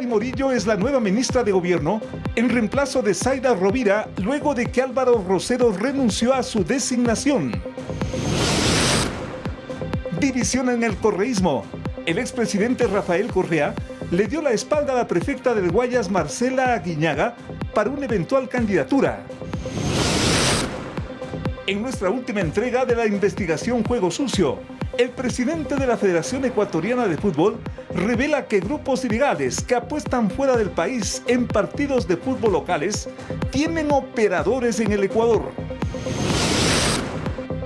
Natalie Morillo es la nueva ministra de Gobierno en reemplazo de Zaida Rovira luego de que Álvaro Rosero renunció a su designación. División en el correísmo. El expresidente Rafael Correa le dio la espalda a la prefecta del Guayas, Marcela Aguiñaga, para una eventual candidatura. En nuestra última entrega de la investigación Juego Sucio, el presidente de la Federación Ecuatoriana de Fútbol revela que grupos ilegales que apuestan fuera del país en partidos de fútbol locales tienen operadores en el Ecuador.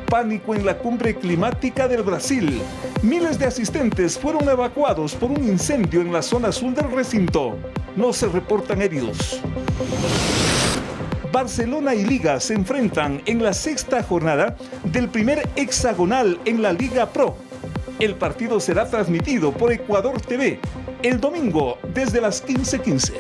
Pánico en la cumbre climática del Brasil. Miles de asistentes fueron evacuados por un incendio en la zona sur del recinto. No se reportan heridos. Barcelona y Liga se enfrentan en la sexta jornada del primer hexagonal en la Liga Pro. El partido será transmitido por Ecuador TV el domingo desde las 15:15.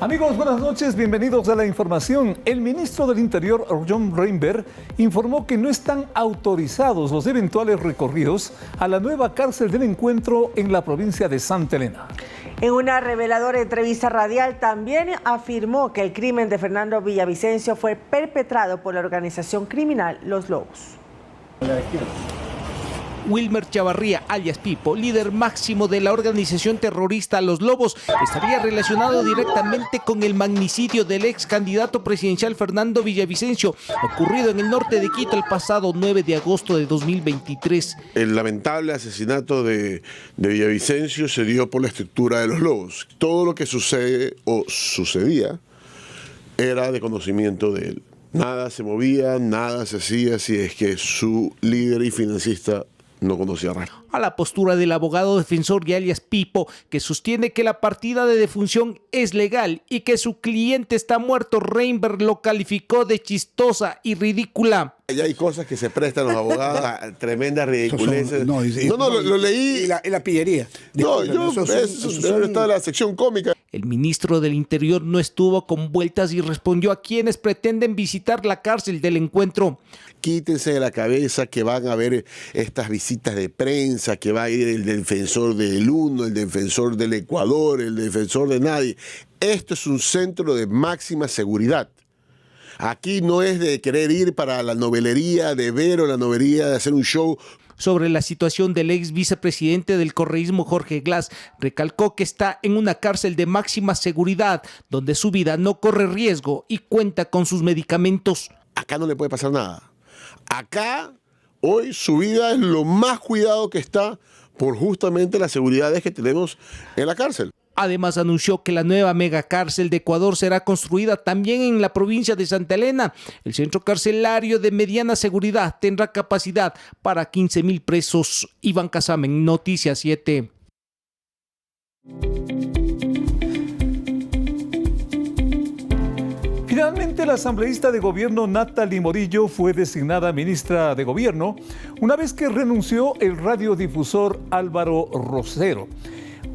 Amigos, buenas noches, bienvenidos a la información. El ministro del Interior, John Reinberg, informó que no están autorizados los eventuales recorridos a la nueva cárcel del Encuentro en la provincia de Santa Elena. En una reveladora entrevista radial también afirmó que el crimen de Fernando Villavicencio fue perpetrado por la organización criminal Los Lobos. Wilmer Chavarría, alias Pipo, líder máximo de la organización terrorista Los Lobos, estaría relacionado directamente con el magnicidio del ex candidato presidencial Fernando Villavicencio, ocurrido en el norte de Quito el pasado 9 de agosto de 2023. El lamentable asesinato de Villavicencio se dio por la estructura de Los Lobos. Todo lo que sucede o sucedía era de conocimiento de él. Nada se movía, nada se hacía si es que su líder y financista no conocía nada. A la postura del abogado defensor y alias Pipo, que sostiene que la partida de defunción es legal y que su cliente está muerto, Reinberg lo calificó de chistosa y ridícula. Ya hay cosas que se prestan los abogados a tremendas ridiculeces. Lo leí. Y la pillería. No, eso está en la sección cómica. El ministro del Interior no estuvo con vueltas y respondió a quienes pretenden visitar la cárcel del Encuentro. Quítense de la cabeza que van a haber estas visitas de prensa, que va a ir el defensor del uno, el defensor del Ecuador, el defensor de nadie. Esto es un centro de máxima seguridad. Aquí no es de querer ir para la novelería, de ver o la novelería de hacer un show. Sobre la situación del ex vicepresidente del correísmo Jorge Glass, recalcó que está en una cárcel de máxima seguridad, donde su vida no corre riesgo y cuenta con sus medicamentos. Acá no le puede pasar nada. Acá, hoy, su vida es lo más cuidado que está por justamente las seguridades que tenemos en la cárcel. Además anunció que la nueva megacárcel de Ecuador será construida también en la provincia de Santa Elena. El centro carcelario de mediana seguridad tendrá capacidad para 15,000 presos. Iván Casamen, Noticias 7. Finalmente, la asambleísta de gobierno Natalie Morillo fue designada ministra de Gobierno una vez que renunció el radiodifusor Álvaro Rosero.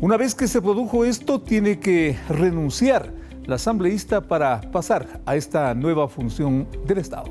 Una vez que se produjo esto, tiene que renunciar la asambleísta para pasar a esta nueva función del Estado.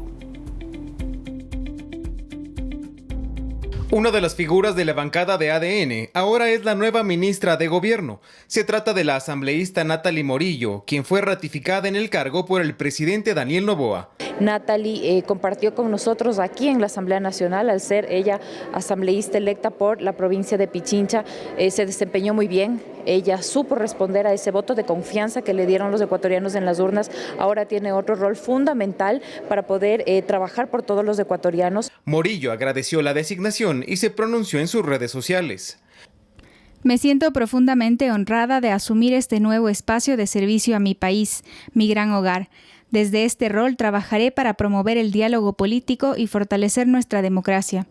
Una de las figuras de la bancada de ADN ahora es la nueva ministra de Gobierno. Se trata de la asambleísta Natalie Morillo, quien fue ratificada en el cargo por el presidente Daniel Noboa. Natalie compartió con nosotros aquí en la Asamblea Nacional, al ser ella asambleísta electa por la provincia de Pichincha, se desempeñó muy bien. Ella supo responder a ese voto de confianza que le dieron los ecuatorianos en las urnas. Ahora tiene otro rol fundamental para poder trabajar por todos los ecuatorianos. Morillo agradeció la designación y se pronunció en sus redes sociales. Me siento profundamente honrada de asumir este nuevo espacio de servicio a mi país, mi gran hogar. Desde este rol trabajaré para promover el diálogo político y fortalecer nuestra democracia.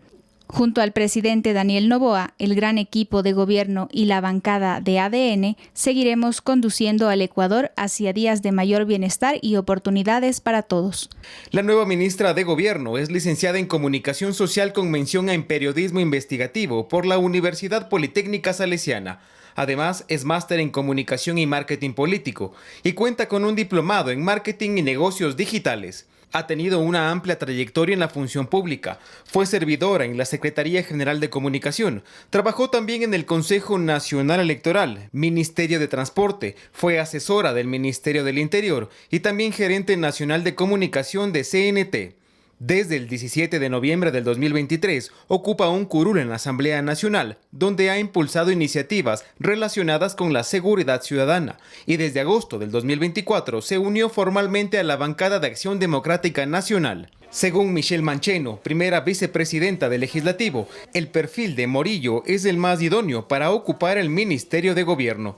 Junto al presidente Daniel Noboa, el gran equipo de gobierno y la bancada de ADN, seguiremos conduciendo al Ecuador hacia días de mayor bienestar y oportunidades para todos. La nueva ministra de Gobierno es licenciada en Comunicación Social con mención en Periodismo Investigativo por la Universidad Politécnica Salesiana. Además, es máster en Comunicación y Marketing Político y cuenta con un diplomado en Marketing y Negocios Digitales. Ha tenido una amplia trayectoria en la función pública. Fue servidora en la Secretaría General de Comunicación. Trabajó también en el Consejo Nacional Electoral, Ministerio de Transporte. Fue asesora del Ministerio del Interior y también gerente nacional de comunicación de CNT. Desde el 17 de noviembre del 2023 ocupa un curul en la Asamblea Nacional, donde ha impulsado iniciativas relacionadas con la seguridad ciudadana, y desde agosto del 2024 se unió formalmente a la bancada de Acción Democrática Nacional. Según Michelle Mancheno, primera vicepresidenta del Legislativo, el perfil de Morillo es el más idóneo para ocupar el Ministerio de Gobierno.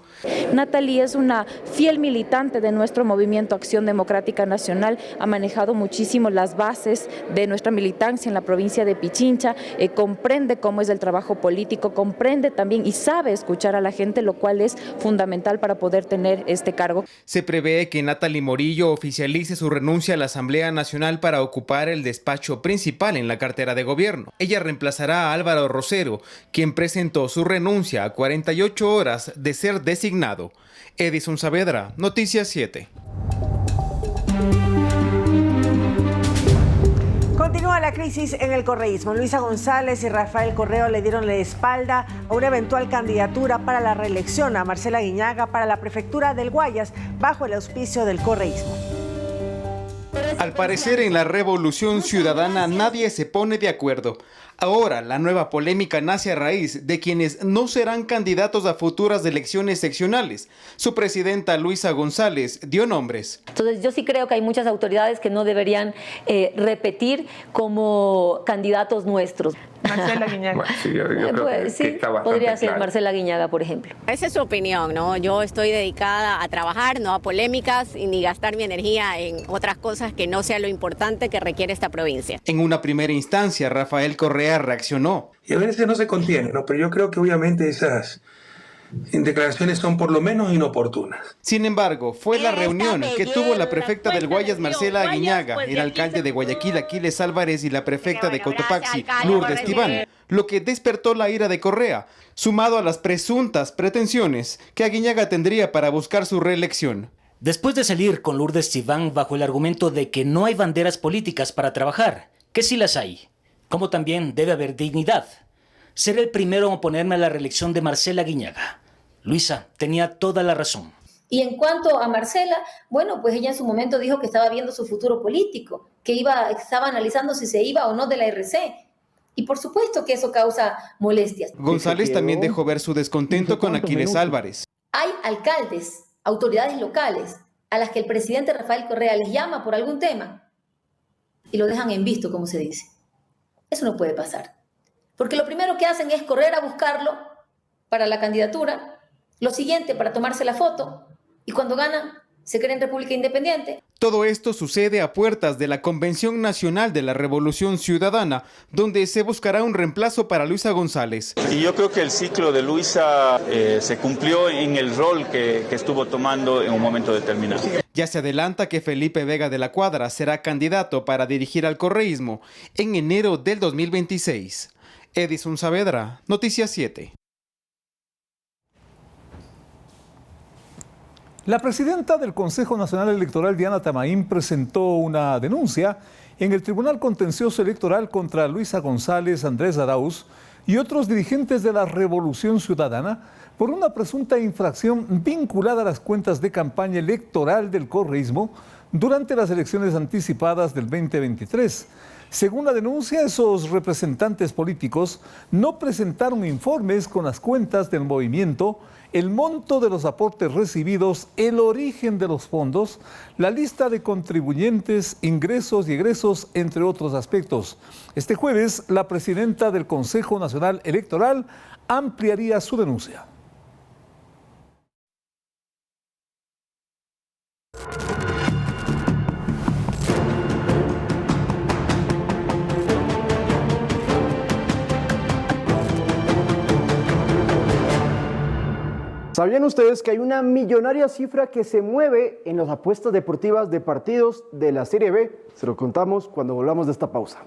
Natalie es una fiel militante de nuestro movimiento Acción Democrática Nacional, ha manejado muchísimo las bases de nuestra militancia en la provincia de Pichincha, comprende cómo es el trabajo político, comprende también y sabe escuchar a la gente, lo cual es fundamental para poder tener este cargo. Se prevé que Natalie Morillo oficialice su renuncia a la Asamblea Nacional para ocupar el despacho principal en la cartera de gobierno. Ella reemplazará a Álvaro Rosero, quien presentó su renuncia a 48 horas de ser designado. Edison Saavedra, Noticias 7. Continúa la crisis en el correísmo. Luisa González y Rafael Correa le dieron la espalda a una eventual candidatura para la reelección a Marcela Aguiñaga para la prefectura del Guayas bajo el auspicio del correísmo. Al parecer, en la Revolución Ciudadana nadie se pone de acuerdo. Ahora, la nueva polémica nace a raíz de quienes no serán candidatos a futuras elecciones seccionales. Su presidenta, Luisa González, dio nombres. Entonces, yo sí creo que hay muchas autoridades que no deberían repetir como candidatos nuestros. Marcela Aguiñaga. Bueno, sí, yo creo pues, que está bastante podría ser claro. Marcela Aguiñaga, por ejemplo. Esa es su opinión, ¿no? Yo estoy dedicada a trabajar, no a polémicas y ni gastar mi energía en otras cosas que no sea lo importante que requiere esta provincia. En una primera instancia, Rafael Correa reaccionó. Y a veces no se contiene, ¿no? Pero yo creo que obviamente esas declaraciones son por lo menos inoportunas. Sin embargo, fue la reunión que tuvo la prefecta del Guayas, Marcela Aguiñaga, el alcalde de Guayaquil, Aquiles Álvarez, y la prefecta de Cotopaxi, Lourdes Tibán, lo que despertó la ira de Correa, sumado a las presuntas pretensiones que Aguiñaga tendría para buscar su reelección. Después de salir con Lourdes Tibán bajo el argumento de que no hay banderas políticas para trabajar, que sí las hay, como también debe haber dignidad, seré el primero en oponerme a la reelección de Marcela Aguiñaga. Luisa tenía toda la razón. Y en cuanto a Marcela, bueno, pues ella en su momento dijo que estaba viendo su futuro político, que estaba analizando si se iba o no de la RC. Y por supuesto que eso causa molestias. González también dejó ver su descontento con Aquiles Álvarez. Hay alcaldes, autoridades locales, a las que el presidente Rafael Correa les llama por algún tema y lo dejan en visto, como se dice. Eso no puede pasar. Porque lo primero que hacen es correr a buscarlo para la candidatura, lo siguiente para tomarse la foto, y cuando ganan se creen República Independiente. Todo esto sucede a puertas de la Convención Nacional de la Revolución Ciudadana, donde se buscará un reemplazo para Luisa González. Y yo creo que el ciclo de Luisa se cumplió en el rol que estuvo tomando en un momento determinado. Ya se adelanta que Felipe Vega de la Cuadra será candidato para dirigir al correísmo en enero del 2026. Edison Saavedra, Noticias 7. La presidenta del Consejo Nacional Electoral, Diana Tamaín, presentó una denuncia en el Tribunal Contencioso Electoral contra Luisa González, Andrés Arauz y otros dirigentes de la Revolución Ciudadana por una presunta infracción vinculada a las cuentas de campaña electoral del correísmo durante las elecciones anticipadas del 2023. Según la denuncia, esos representantes políticos no presentaron informes con las cuentas del movimiento, el monto de los aportes recibidos, el origen de los fondos, la lista de contribuyentes, ingresos y egresos, entre otros aspectos. Este jueves, la presidenta del Consejo Nacional Electoral ampliaría su denuncia. ¿Sabían ustedes que hay una millonaria cifra que se mueve en las apuestas deportivas de partidos de la Serie B? Se lo contamos cuando volvamos de esta pausa.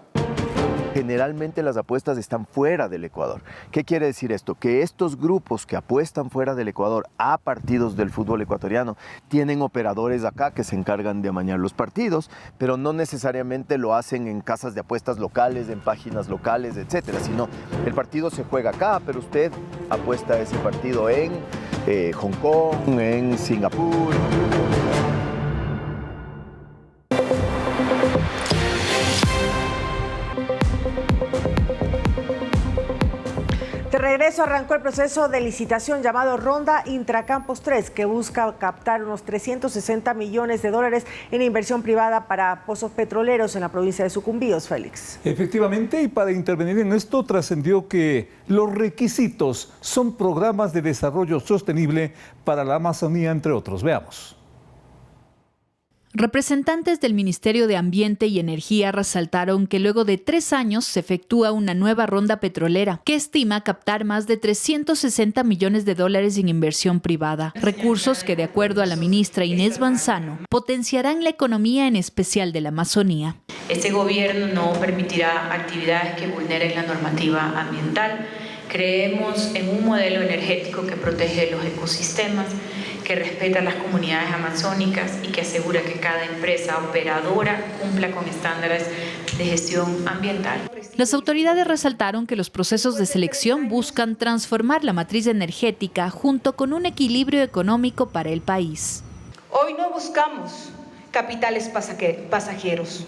generalmente las apuestas están fuera del Ecuador. ¿Qué quiere decir esto? Que estos grupos que apuestan fuera del Ecuador a partidos del fútbol ecuatoriano tienen operadores acá que se encargan de amañar los partidos, pero no necesariamente lo hacen en casas de apuestas locales, en páginas locales, etcétera, sino el partido se juega acá, pero usted apuesta ese partido en Hong Kong, en Singapur. De regreso arrancó el proceso de licitación llamado Ronda Intracampos 3, que busca captar unos 360 millones de dólares en inversión privada para pozos petroleros en la provincia de Sucumbíos, Félix. Efectivamente, y para intervenir en esto trascendió que los requisitos son programas de desarrollo sostenible para la Amazonía, entre otros. Veamos. Representantes del Ministerio de Ambiente y Energía resaltaron que luego de 3 años se efectúa una nueva ronda petrolera que estima captar más de 360 millones de dólares en inversión privada, recursos que, de acuerdo a la ministra Inés Manzano, potenciarán la economía, en especial de la Amazonía. Este gobierno no permitirá actividades que vulneren la normativa ambiental. Creemos en un modelo energético que protege los ecosistemas, que respeta las comunidades amazónicas y que asegura que cada empresa operadora cumpla con estándares de gestión ambiental. Las autoridades resaltaron que los procesos de selección buscan transformar la matriz energética junto con un equilibrio económico para el país. Hoy no buscamos capitales pasajeros,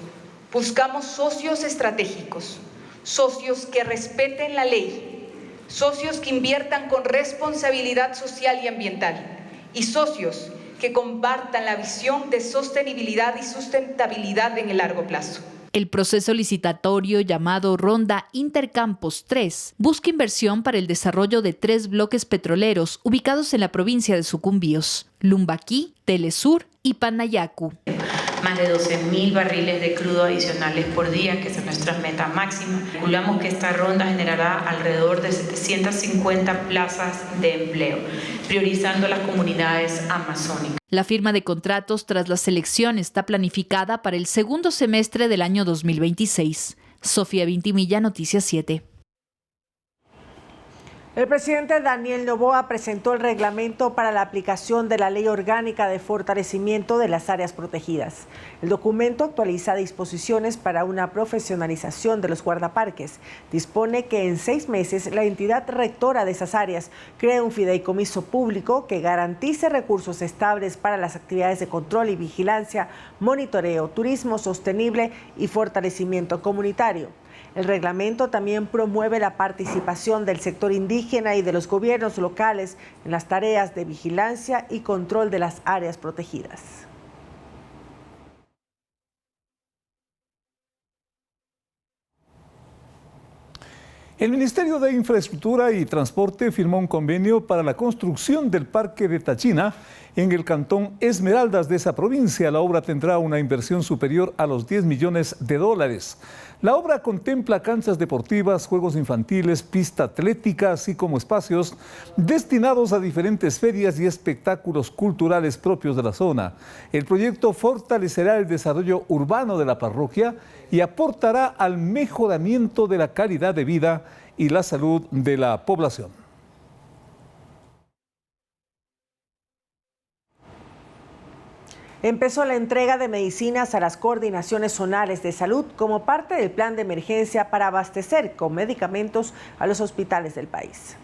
buscamos socios estratégicos, socios que respeten la ley, socios que inviertan con responsabilidad social y ambiental, y socios que compartan la visión de sostenibilidad y sustentabilidad en el largo plazo. El proceso licitatorio llamado Ronda Intercampos 3 busca inversión para el desarrollo de 3 bloques petroleros ubicados en la provincia de Sucumbíos: Lumbaquí, Telesur y Panayacu. Más de 12.000 barriles de crudo adicionales por día, que es nuestra meta máxima. Calculamos que esta ronda generará alrededor de 750 plazas de empleo, priorizando las comunidades amazónicas. La firma de contratos tras la selección está planificada para el segundo semestre del año 2026. Sofía Vintimilla, Noticias 7. El presidente Daniel Noboa presentó el reglamento para la aplicación de la Ley Orgánica de Fortalecimiento de las Áreas Protegidas. El documento actualiza disposiciones para una profesionalización de los guardaparques. Dispone que en 6 meses la entidad rectora de esas áreas cree un fideicomiso público que garantice recursos estables para las actividades de control y vigilancia, monitoreo, turismo sostenible y fortalecimiento comunitario. El reglamento también promueve la participación del sector indígena y de los gobiernos locales en las tareas de vigilancia y control de las áreas protegidas. El Ministerio de Infraestructura y Transporte firmó un convenio para la construcción del Parque de Tachina en el cantón Esmeraldas de esa provincia. La obra tendrá una inversión superior a los 10 millones de dólares. La obra contempla canchas deportivas, juegos infantiles, pista atlética, así como espacios destinados a diferentes ferias y espectáculos culturales propios de la zona. El proyecto fortalecerá el desarrollo urbano de la parroquia y aportará al mejoramiento de la calidad de vida y la salud de la población. Empezó la entrega de medicinas a las coordinaciones zonales de salud como parte del plan de emergencia para abastecer con medicamentos a los hospitales del país.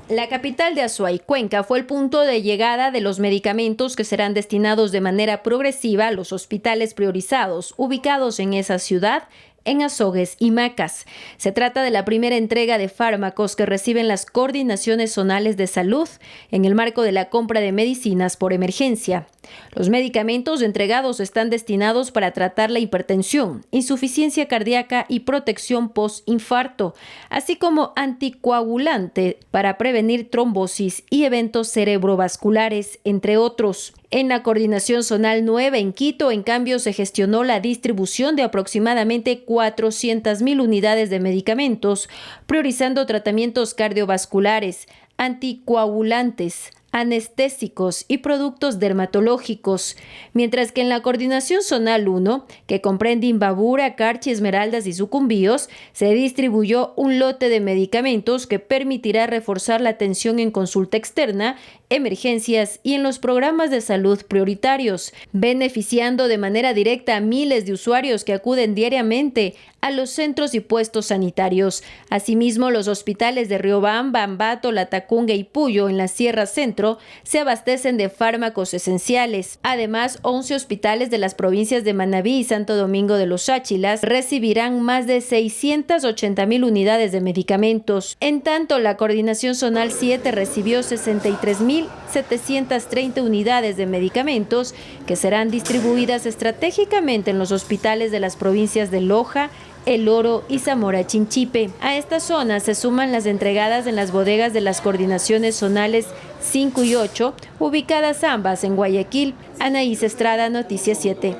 La capital de Azuay, Cuenca, fue el punto de llegada de los medicamentos que serán destinados de manera progresiva a los hospitales priorizados ubicados en esa ciudad, en Azogues y Macas. Se trata de la primera entrega de fármacos que reciben las coordinaciones zonales de salud en el marco de la compra de medicinas por emergencia. Los medicamentos entregados están destinados para tratar la hipertensión, insuficiencia cardíaca y protección post-infarto, así como anticoagulante para prevenir trombosis y eventos cerebrovasculares, entre otros. En la Coordinación Zonal 9 en Quito, en cambio, se gestionó la distribución de aproximadamente 400.000 unidades de medicamentos, priorizando tratamientos cardiovasculares, anticoagulantes, anestésicos y productos dermatológicos, mientras que en la Coordinación Zonal 1, que comprende Imbabura, Carchi, Esmeraldas y Sucumbíos, se distribuyó un lote de medicamentos que permitirá reforzar la atención en consulta externa, emergencias y en los programas de salud prioritarios, beneficiando de manera directa a miles de usuarios que acuden diariamente a los centros y puestos sanitarios. Asimismo, los hospitales de Riobamba, Ambato, Latacunga y Puyo en la Sierra Centro se abastecen de fármacos esenciales. Además, 11 hospitales de las provincias de Manabí y Santo Domingo de los Áchilas recibirán más de 680,000 unidades de medicamentos. En tanto, la Coordinación Zonal 7 recibió 63,730 unidades de medicamentos que serán distribuidas estratégicamente en los hospitales de las provincias de Loja, El Oro y Zamora Chinchipe. A estas zonas se suman las entregadas en las bodegas de las coordinaciones zonales 5 y 8, ubicadas ambas en Guayaquil. Anaís Estrada, Noticias 7.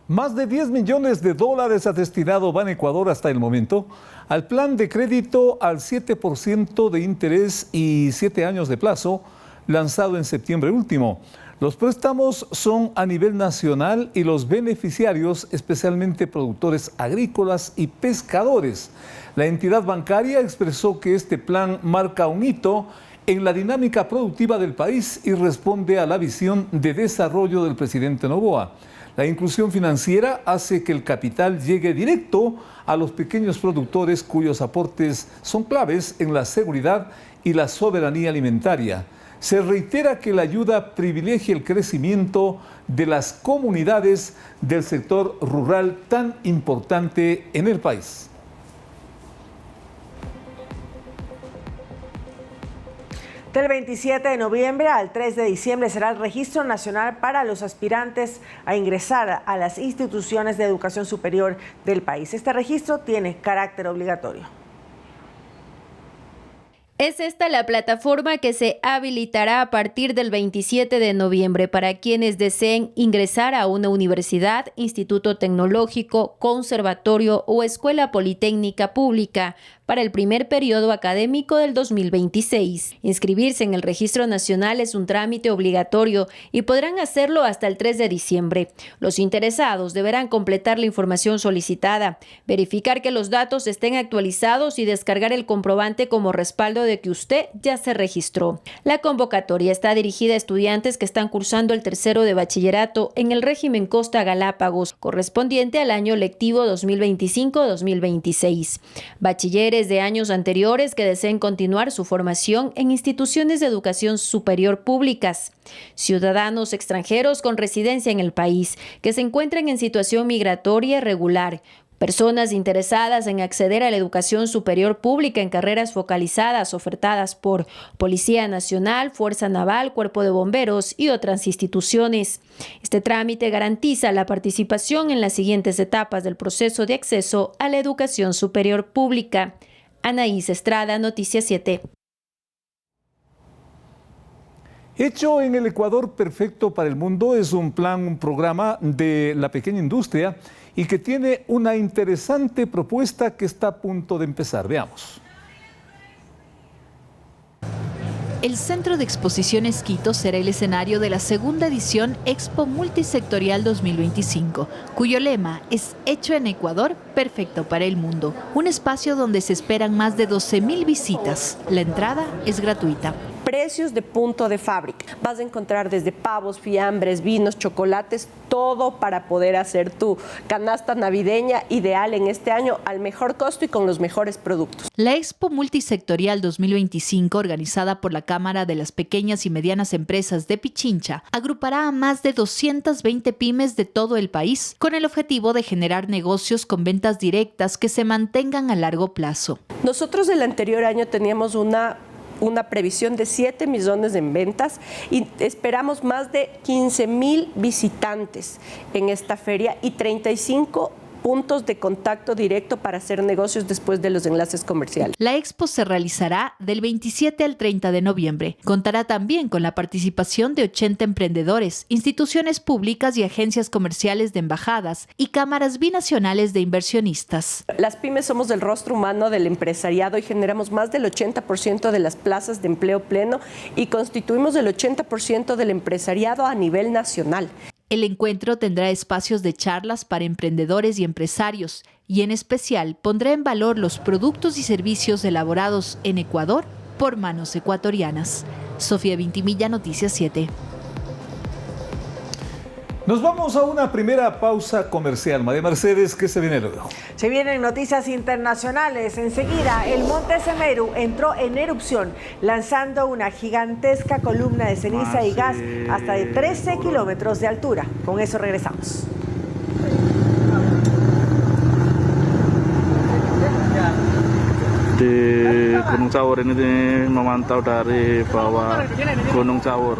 Más de $10 millones ha destinado Ban Ecuador hasta el momento al plan de crédito al 7% de interés y 7 años de plazo, lanzado en septiembre último. Los préstamos son a nivel nacional y los beneficiarios, especialmente productores agrícolas y pescadores. La entidad bancaria expresó que este plan marca un hito en la dinámica productiva del país y responde a la visión de desarrollo del presidente Noboa. La inclusión financiera hace que el capital llegue directo a los pequeños productores cuyos aportes son claves en la seguridad y la soberanía alimentaria. Se reitera que la ayuda privilegia el crecimiento de las comunidades del sector rural tan importante en el país. Del 27 de noviembre al 3 de diciembre será el registro nacional para los aspirantes a ingresar a las instituciones de educación superior del país. Este registro tiene carácter obligatorio. Es esta la plataforma que se habilitará a partir del 27 de noviembre para quienes deseen ingresar a una universidad, instituto tecnológico, conservatorio o escuela politécnica pública para el primer periodo académico del 2026. Inscribirse en el Registro Nacional es un trámite obligatorio y podrán hacerlo hasta el 3 de diciembre. Los interesados deberán completar la información solicitada, verificar que los datos estén actualizados y descargar el comprobante como respaldo de que usted ya se registró. La convocatoria está dirigida a estudiantes que están cursando el tercero de bachillerato en el régimen Costa Galápagos, correspondiente al año lectivo 2025-2026. Bachilleres de años anteriores que deseen continuar su formación en instituciones de educación superior públicas. Ciudadanos extranjeros con residencia en el país que se encuentren en situación migratoria irregular. Personas interesadas en acceder a la educación superior pública en carreras focalizadas ofertadas por Policía Nacional, Fuerza Naval, Cuerpo de Bomberos y otras instituciones. Este trámite garantiza la participación en las siguientes etapas del proceso de acceso a la educación superior pública. Anaís Estrada, Noticias 7. Hecho en el Ecuador Perfecto para el Mundo es un programa de la pequeña industria y que tiene una interesante propuesta que está a punto de empezar. Veamos. El Centro de Exposiciones Quito será el escenario de la segunda edición Expo Multisectorial 2025, cuyo lema es Hecho en Ecuador, perfecto para el mundo. Un espacio donde se esperan más de 12,000 visitas. La entrada es gratuita. Precios de punto de fábrica. Vas a encontrar desde pavos, fiambres, vinos, chocolates, todo para poder hacer tu canasta navideña ideal en este año al mejor costo y con los mejores productos. La Expo Multisectorial 2025, organizada por la Cámara de las Pequeñas y Medianas Empresas de Pichincha, agrupará a más de 220 pymes de todo el país con el objetivo de generar negocios con ventas directas que se mantengan a largo plazo. Nosotros el anterior año teníamos una previsión de 7 millones en ventas y esperamos más de 15,000 visitantes en esta feria y 35 puntos de contacto directo para hacer negocios después de los enlaces comerciales. La expo se realizará del 27 al 30 de noviembre. Contará también con la participación de 80 emprendedores, instituciones públicas y agencias comerciales de embajadas y cámaras binacionales de inversionistas. Las pymes somos el rostro humano del empresariado y generamos más del 80% de las plazas de empleo pleno y constituimos el 80% del empresariado a nivel nacional. El encuentro tendrá espacios de charlas para emprendedores y empresarios y en especial pondrá en valor los productos y servicios elaborados en Ecuador por manos ecuatorianas. Sofía Vintimilla, Noticias 7. Nos vamos a una primera pausa comercial. María Mercedes, ¿qué se viene luego? Se vienen noticias internacionales. Enseguida, el Monte Semeru entró en erupción, lanzando una gigantesca columna de ceniza y gas hasta de 13 kilómetros de altura. Con eso regresamos. Di Gunung Sawur ini memantau dari bawah Gunung Sawur.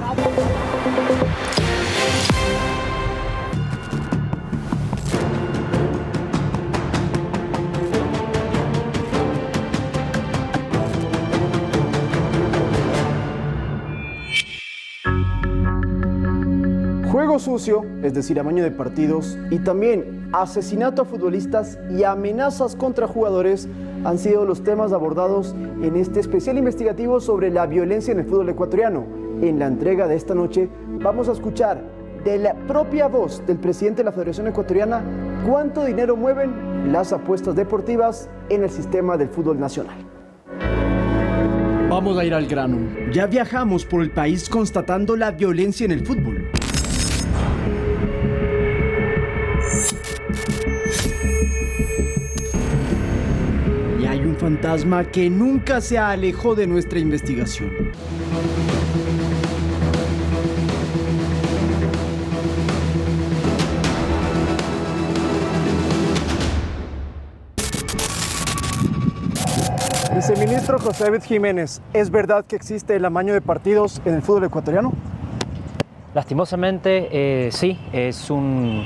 Juego sucio, es decir, amaño de partidos, y también asesinato a futbolistas y amenazas contra jugadores han sido los temas abordados en este especial investigativo sobre la violencia en el fútbol ecuatoriano. En la entrega de esta noche vamos a escuchar de la propia voz del presidente de la Federación Ecuatoriana cuánto dinero mueven las apuestas deportivas en el sistema del fútbol nacional. Vamos a ir al grano. Ya viajamos por el país constatando la violencia en el fútbol. Y hay un fantasma que nunca se alejó de nuestra investigación. Viceministro José David Jiménez, ¿es verdad que existe el amaño de partidos en el fútbol ecuatoriano? Lastimosamente, sí, es un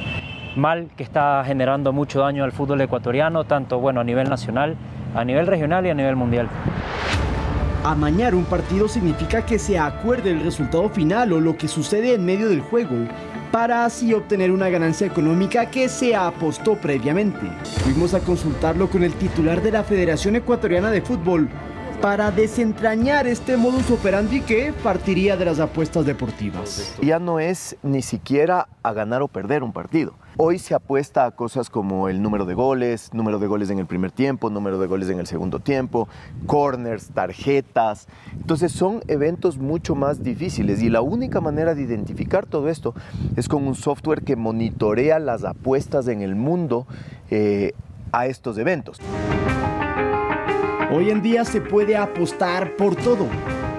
mal que está generando mucho daño al fútbol ecuatoriano, tanto a nivel nacional, a nivel regional y a nivel mundial. Amañar un partido significa que se acuerde el resultado final o lo que sucede en medio del juego, para así obtener una ganancia económica que se apostó previamente. Fuimos a consultarlo con el titular de la Federación Ecuatoriana de Fútbol para desentrañar este modus operandi que partiría de las apuestas deportivas. Ya no es ni siquiera a ganar o perder un partido. Hoy se apuesta a cosas como el número de goles en el primer tiempo, número de goles en el segundo tiempo, corners, tarjetas. Entonces son eventos mucho más difíciles y la única manera de identificar todo esto es con un software que monitorea las apuestas en el mundo a estos eventos. Hoy en día se puede apostar por todo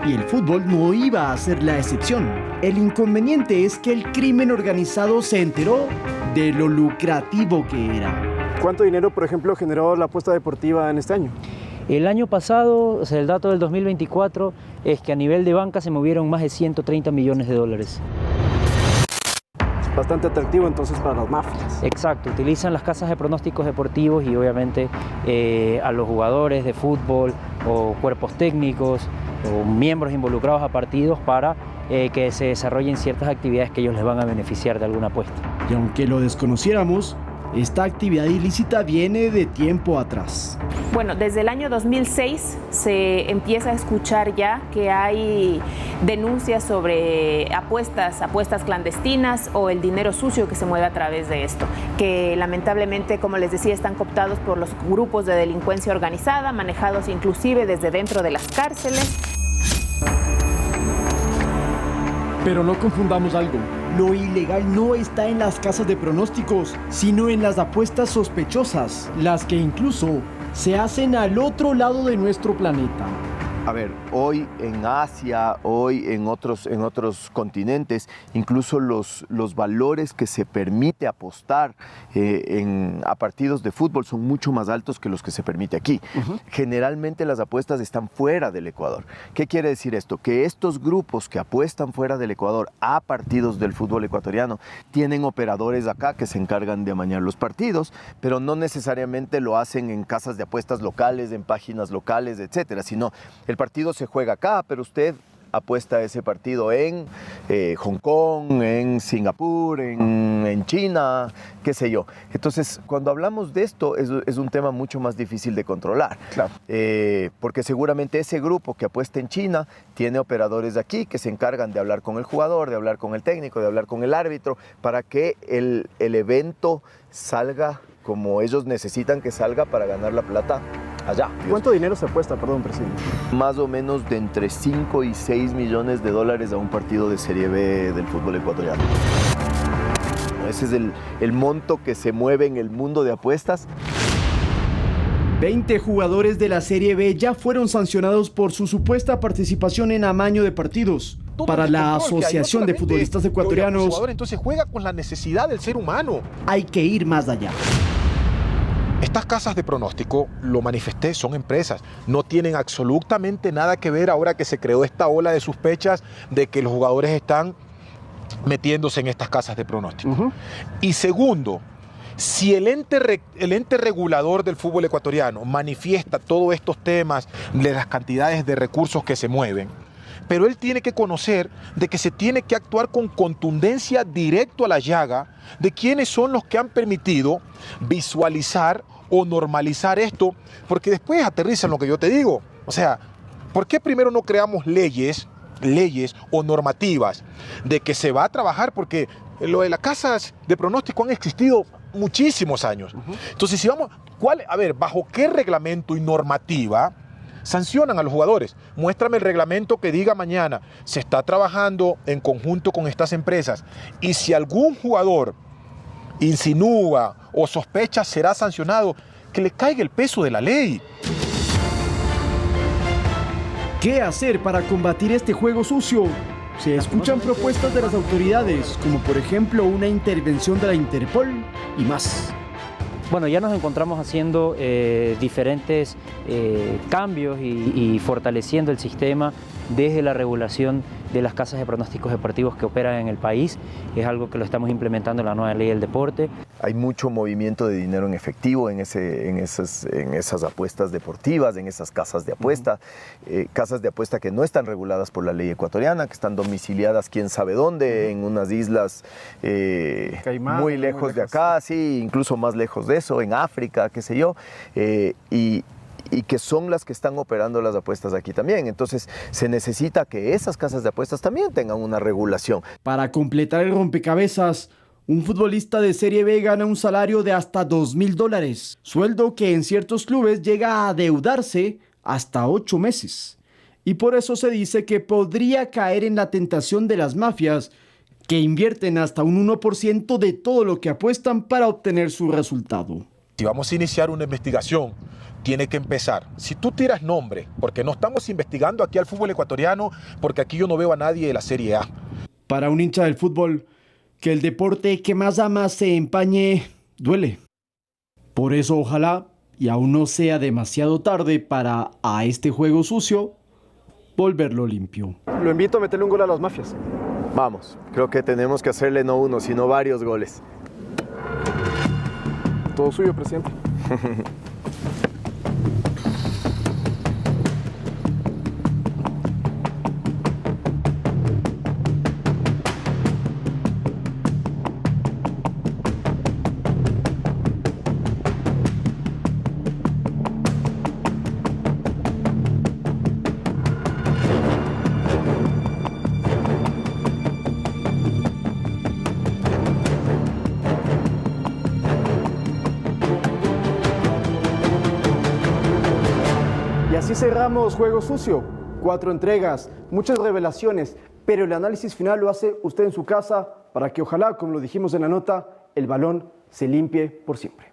y el fútbol no iba a ser la excepción. El inconveniente es que el crimen organizado se enteró de lo lucrativo que era. ¿Cuánto dinero, por ejemplo, generó la apuesta deportiva en este año? El año pasado, el dato del 2024, es que a nivel de banca se movieron más de 130 millones de dólares. Bastante atractivo entonces para las mafias. Exacto, utilizan las casas de pronósticos deportivos y obviamente a los jugadores de fútbol o cuerpos técnicos o miembros involucrados a partidos para que se desarrollen ciertas actividades que ellos les van a beneficiar de alguna apuesta. Y aunque lo desconociéramos, esta actividad ilícita viene de tiempo atrás. Bueno, desde el año 2006 se empieza a escuchar ya que hay denuncias sobre apuestas clandestinas o el dinero sucio que se mueve a través de esto, que lamentablemente, como les decía, están cooptados por los grupos de delincuencia organizada, manejados inclusive desde dentro de las cárceles. Pero no confundamos algo. Lo ilegal no está en las casas de pronósticos, sino en las apuestas sospechosas, las que incluso se hacen al otro lado de nuestro planeta. A ver, hoy en Asia, hoy en otros continentes, incluso los valores que se permite apostar a partidos de fútbol son mucho más altos que los que se permite aquí. Generalmente las apuestas están fuera del Ecuador. ¿Qué quiere decir esto? Que estos grupos que apuestan fuera del Ecuador a partidos del fútbol ecuatoriano tienen operadores acá que se encargan de amañar los partidos, pero no necesariamente lo hacen en casas de apuestas locales, en páginas locales, etcétera, sino el partido se juega acá, pero usted apuesta ese partido en Hong Kong, en Singapur, en China, qué sé yo. Entonces, cuando hablamos de esto, es un tema mucho más difícil de controlar. Claro. Porque seguramente ese grupo que apuesta en China tiene operadores de aquí que se encargan de hablar con el jugador, de hablar con el técnico, de hablar con el árbitro, para que el evento salga como ellos necesitan que salga para ganar la plata allá. ¿Cuánto dinero se apuesta, perdón, presidente? Más o menos de entre 5 y 6 millones de dólares a un partido de Serie B del fútbol ecuatoriano. Ese es el monto que se mueve en el mundo de apuestas. 20 jugadores de la Serie B ya fueron sancionados por su supuesta participación en amaño de partidos. Para la Asociación de Futbolistas Ecuatorianos, el jugador entonces juega con la necesidad del ser humano. Hay que ir más allá. Estas casas de pronóstico, lo manifesté, son empresas. No tienen absolutamente nada que ver ahora que se creó esta ola de sospechas de que los jugadores están metiéndose en estas casas de pronóstico. Y segundo, si el ente regulador del fútbol ecuatoriano manifiesta todos estos temas de las cantidades de recursos que se mueven, pero él tiene que conocer de que se tiene que actuar con contundencia directo a la llaga de quiénes son los que han permitido visualizar o normalizar esto, porque después aterriza en lo que yo te digo. O sea, ¿por qué primero no creamos leyes o normativas de que se va a trabajar? Porque lo de las casas de pronóstico han existido muchísimos años. Entonces, si vamos, ¿bajo qué reglamento y normativa sancionan a los jugadores? Muéstrame el reglamento que diga mañana se está trabajando en conjunto con estas empresas, y si algún jugador insinúa o sospecha, será sancionado, que le caiga el peso de la ley. ¿Qué hacer para combatir este juego sucio? Se escuchan propuestas de las autoridades, como por ejemplo una intervención de la Interpol y más. Bueno, ya nos encontramos haciendo diferentes cambios y fortaleciendo el sistema desde la regulación de las casas de pronósticos deportivos que operan en el país. Es algo que lo estamos implementando en la nueva ley del deporte. Hay mucho movimiento de dinero en efectivo en esas apuestas deportivas, en esas casas de apuesta. Casas de apuesta que no están reguladas por la ley ecuatoriana, que están domiciliadas quién sabe dónde, en unas islas Caimán, muy lejos de acá, sí, incluso más lejos de eso, en África, qué sé yo, y que son las que están operando las apuestas aquí también. Entonces se necesita que esas casas de apuestas también tengan una regulación. Para completar el rompecabezas, un futbolista de Serie B gana un salario de hasta $2.000, sueldo que en ciertos clubes llega a adeudarse hasta 8 meses. Y por eso se dice que podría caer en la tentación de las mafias, que invierten hasta un 1% de todo lo que apuestan para obtener su resultado. Si vamos a iniciar una investigación, tiene que empezar. Si tú tiras nombre, porque no estamos investigando aquí al fútbol ecuatoriano, porque aquí yo no veo a nadie de la Serie A. Para un hincha del fútbol, que el deporte que más ama se empañe, duele. Por eso ojalá, y aún no sea demasiado tarde para a este juego sucio, volverlo limpio. Lo invito a meterle un gol a las mafias. Vamos, creo que tenemos que hacerle no uno, sino varios goles. Todo suyo, presidente. Y así cerramos Juego Sucio. 4 entregas, muchas revelaciones, pero el análisis final lo hace usted en su casa para que ojalá, como lo dijimos en la nota, el balón se limpie por siempre.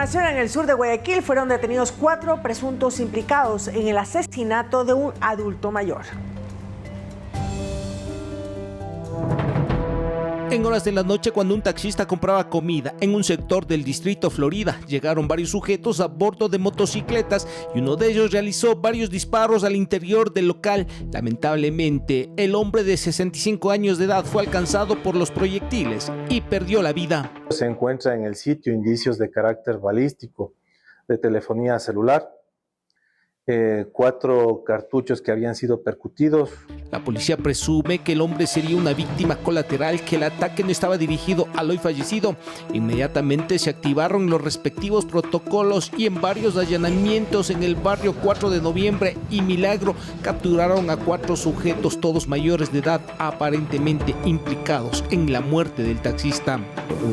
información, en el sur de Guayaquil fueron detenidos 4 presuntos implicados en el asesinato de un adulto mayor. En horas de la noche, cuando un taxista compraba comida en un sector del distrito Florida, llegaron varios sujetos a bordo de motocicletas y uno de ellos realizó varios disparos al interior del local. Lamentablemente, el hombre de 65 años de edad fue alcanzado por los proyectiles y perdió la vida. Se encuentra en el sitio indicios de carácter balístico, de telefonía celular, 4 cartuchos que habían sido percutidos. La policía presume que el hombre sería una víctima colateral, que el ataque no estaba dirigido al hoy fallecido. Inmediatamente se activaron los respectivos protocolos y en varios allanamientos en el barrio 4 de noviembre y Milagro capturaron a 4 sujetos, todos mayores de edad, aparentemente implicados en la muerte del taxista.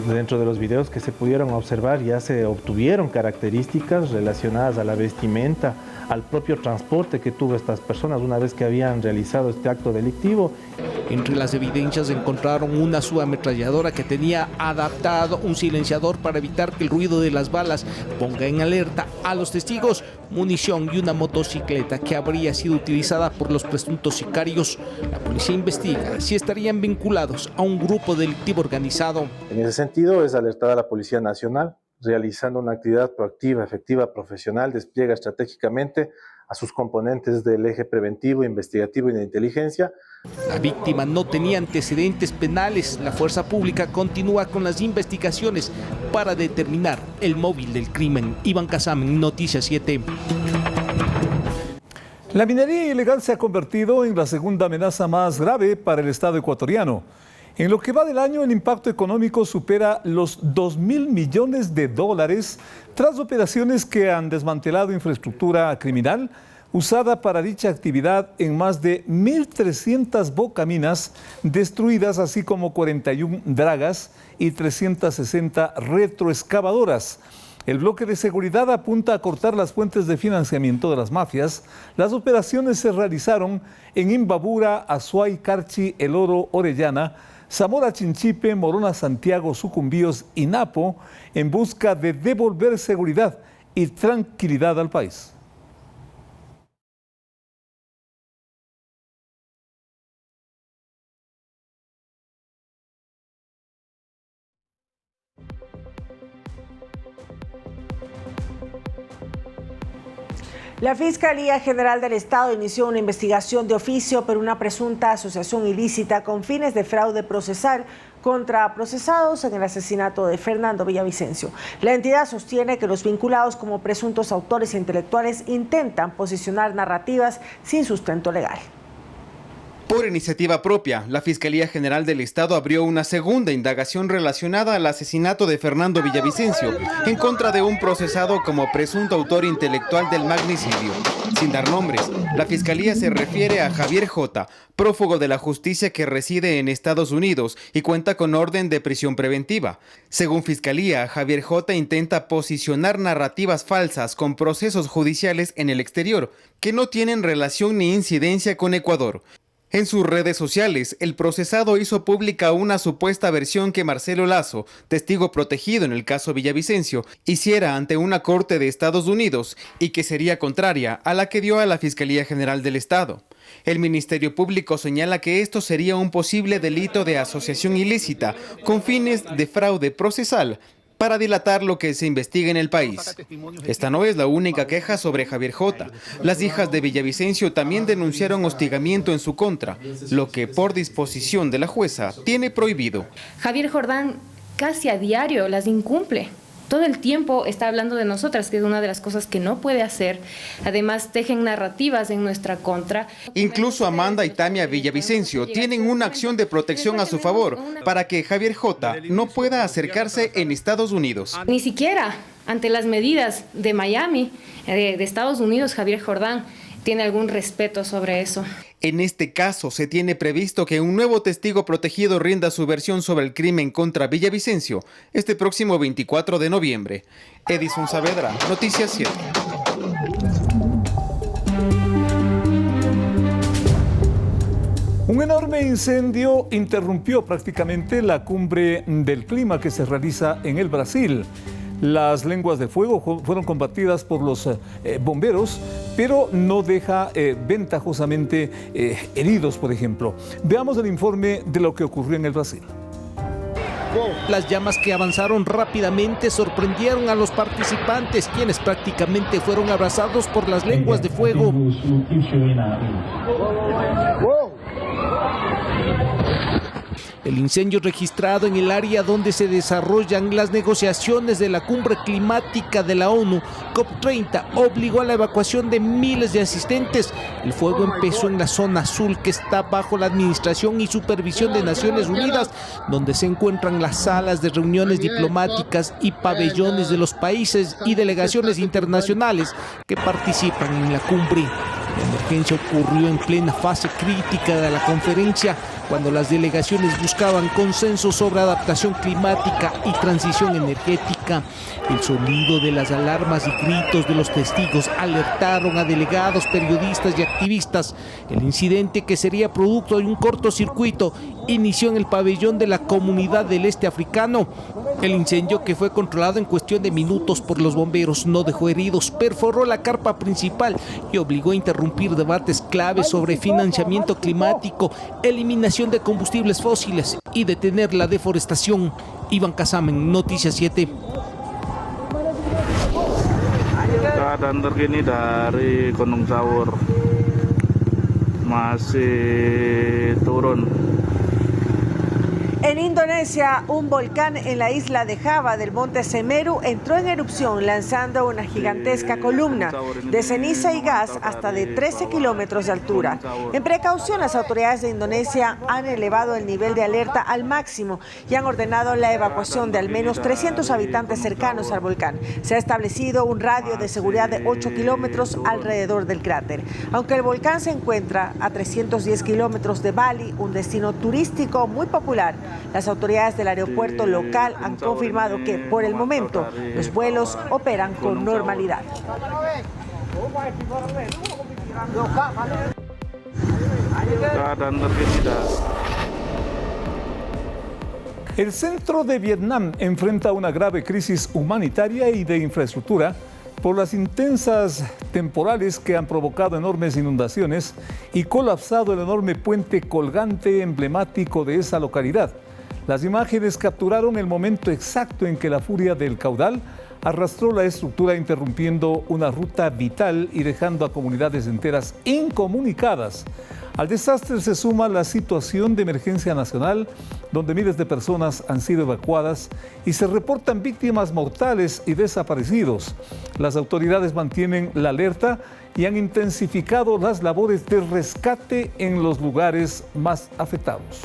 Dentro de los videos que se pudieron observar ya se obtuvieron características relacionadas a la vestimenta, al propio transporte que tuvo estas personas una vez que habían realizado este acto delictivo. Entre las evidencias encontraron una subametralladora que tenía adaptado un silenciador para evitar que el ruido de las balas ponga en alerta a los testigos, munición y una motocicleta que habría sido utilizada por los presuntos sicarios. La policía investiga si estarían vinculados a un grupo delictivo organizado. En ese sentido es alertar a la Policía Nacional, realizando una actividad proactiva, efectiva, profesional, despliega estratégicamente a sus componentes del eje preventivo, investigativo y de inteligencia. La víctima no tenía antecedentes penales. La fuerza pública continúa con las investigaciones para determinar el móvil del crimen. Iván Casamen, Noticias 7. La minería ilegal se ha convertido en la segunda amenaza más grave para el Estado ecuatoriano. En lo que va del año, el impacto económico supera los 2.000 millones de dólares tras operaciones que han desmantelado infraestructura criminal usada para dicha actividad en más de 1.300 bocaminas destruidas, así como 41 dragas y 360 retroexcavadoras. El bloque de seguridad apunta a cortar las fuentes de financiamiento de las mafias. Las operaciones se realizaron en Imbabura, Azuay, Carchi, El Oro, Orellana, Zamora, Chinchipe, Morona, Santiago, Sucumbíos y Napo, en busca de devolver seguridad y tranquilidad al país. La Fiscalía General del Estado inició una investigación de oficio por una presunta asociación ilícita con fines de fraude procesal contra procesados en el asesinato de Fernando Villavicencio. La entidad sostiene que los vinculados como presuntos autores intelectuales intentan posicionar narrativas sin sustento legal. Por iniciativa propia, la Fiscalía General del Estado abrió una segunda indagación relacionada al asesinato de Fernando Villavicencio en contra de un procesado como presunto autor intelectual del magnicidio. Sin dar nombres, la Fiscalía se refiere a Javier J., prófugo de la justicia que reside en Estados Unidos y cuenta con orden de prisión preventiva. Según Fiscalía, Javier J. intenta posicionar narrativas falsas con procesos judiciales en el exterior que no tienen relación ni incidencia con Ecuador. En sus redes sociales, el procesado hizo pública una supuesta versión que Marcelo Lazo, testigo protegido en el caso Villavicencio, hiciera ante una corte de Estados Unidos y que sería contraria a la que dio a la Fiscalía General del Estado. El Ministerio Público señala que esto sería un posible delito de asociación ilícita con fines de fraude procesal para dilatar lo que se investiga en el país. Esta no es la única queja sobre Javier J. Las hijas de Villavicencio también denunciaron hostigamiento en su contra, lo que por disposición de la jueza tiene prohibido. Javier Jordán casi a diario las incumple. Todo el tiempo está hablando de nosotras, que es una de las cosas que no puede hacer. Además, tejen narrativas en nuestra contra. Incluso Amanda y Tamia Villavicencio tienen una acción de protección a su favor para que Javier J. no pueda acercarse en Estados Unidos. Ni siquiera ante las medidas de Miami, de Estados Unidos, Javier Jordán tiene algún respeto sobre eso. En este caso, se tiene previsto que un nuevo testigo protegido rinda su versión sobre el crimen contra Villavicencio este próximo 24 de noviembre. Edison Saavedra, Noticias 7. Un enorme incendio interrumpió prácticamente la cumbre del clima que se realiza en el Brasil. Las lenguas de fuego fueron combatidas por los bomberos, pero no deja ventajosamente heridos, por ejemplo. Veamos el informe de lo que ocurrió en el Brasil. Las llamas que avanzaron rápidamente sorprendieron a los participantes, quienes prácticamente fueron abrazados por las lenguas de fuego. El incendio registrado en el área donde se desarrollan las negociaciones de la cumbre climática de la ONU, COP30, obligó a la evacuación de miles de asistentes. El fuego empezó en la zona azul, que está bajo la administración y supervisión de Naciones Unidas, donde se encuentran las salas de reuniones diplomáticas y pabellones de los países y delegaciones internacionales que participan en la cumbre. La emergencia ocurrió en plena fase crítica de la conferencia, cuando las delegaciones buscaban consenso sobre adaptación climática y transición energética. El sonido de las alarmas y gritos de los testigos alertaron a delegados, periodistas y activistas. El incidente, que sería producto de un cortocircuito, inició en el pabellón de la Comunidad del Este Africano. El incendio, que fue controlado en cuestión de minutos por los bomberos, no dejó heridos, perforó la carpa principal y obligó a interrumpir debates claves sobre financiamiento climático, eliminación de combustibles fósiles y detener la deforestación. Iván Casamen, Noticias 7. Keadaan terkini dari Gunung Sawur masih turun. En Indonesia, un volcán en la isla de Java del monte Semeru entró en erupción, lanzando una gigantesca columna de ceniza y gas hasta de 13 kilómetros de altura. En precaución, las autoridades de Indonesia han elevado el nivel de alerta al máximo y han ordenado la evacuación de al menos 300 habitantes cercanos al volcán. Se ha establecido un radio de seguridad de 8 kilómetros alrededor del cráter. Aunque el volcán se encuentra a 310 kilómetros de Bali, un destino turístico muy popular, las autoridades del aeropuerto local han confirmado que, por el momento, los vuelos operan con normalidad. El centro de Vietnam enfrenta una grave crisis humanitaria y de infraestructura por las intensas temporales que han provocado enormes inundaciones y colapsado el enorme puente colgante emblemático de esa localidad. Las imágenes capturaron el momento exacto en que la furia del caudal arrastró la estructura, interrumpiendo una ruta vital y dejando a comunidades enteras incomunicadas. Al desastre se suma la situación de emergencia nacional, donde miles de personas han sido evacuadas y se reportan víctimas mortales y desaparecidos. Las autoridades mantienen la alerta y han intensificado las labores de rescate en los lugares más afectados.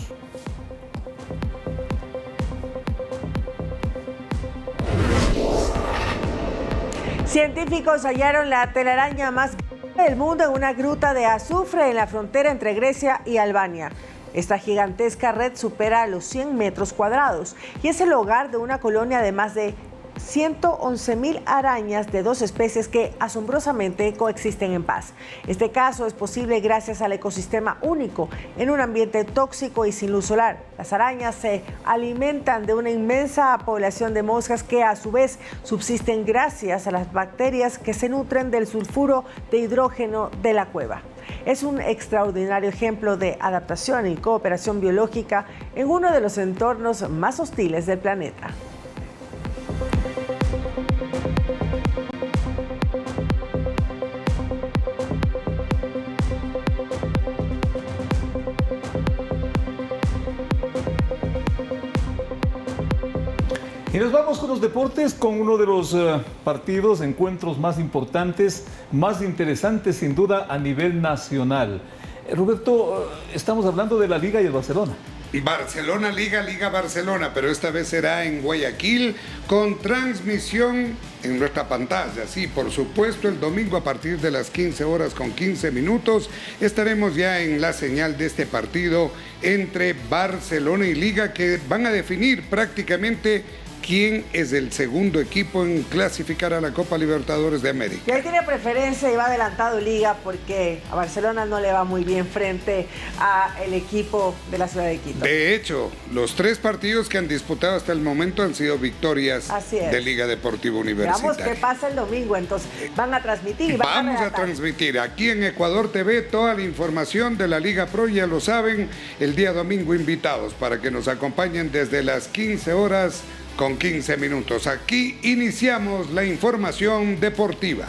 Científicos hallaron la telaraña más grande del mundo en una gruta de azufre en la frontera entre Grecia y Albania. Esta gigantesca red supera los 100 metros cuadrados y es el hogar de una colonia de más de 111.000 arañas de 2 especies que asombrosamente coexisten en paz. Este caso es posible gracias al ecosistema único en un ambiente tóxico y sin luz solar. Las arañas se alimentan de una inmensa población de moscas que a su vez subsisten gracias a las bacterias que se nutren del sulfuro de hidrógeno de la cueva. Es un extraordinario ejemplo de adaptación y cooperación biológica en uno de los entornos más hostiles del planeta. Y nos vamos con los deportes, con uno de los encuentros más importantes, más interesantes sin duda a nivel nacional. Roberto, estamos hablando de la Liga y el Barcelona. Barcelona, Liga Barcelona, pero esta vez será en Guayaquil con transmisión en nuestra pantalla. Sí, por supuesto, el domingo a partir de las 15 horas con 15 minutos estaremos ya en la señal de este partido entre Barcelona y Liga, que van a definir prácticamente quién es el segundo equipo en clasificar a la Copa Libertadores de América. Y ahí tiene preferencia y va adelantado Liga porque a Barcelona no le va muy bien frente al equipo de la ciudad de Quito. De hecho, los 3 partidos que han disputado hasta el momento han sido victorias de Liga Deportiva Universitaria. Veamos qué pasa el domingo, entonces van a transmitir y Vamos a transmitir aquí en Ecuador TV toda la información de la Liga Pro, ya lo saben, el día domingo invitados para que nos acompañen desde las 15 horas con 15 minutos. Aquí iniciamos la información deportiva.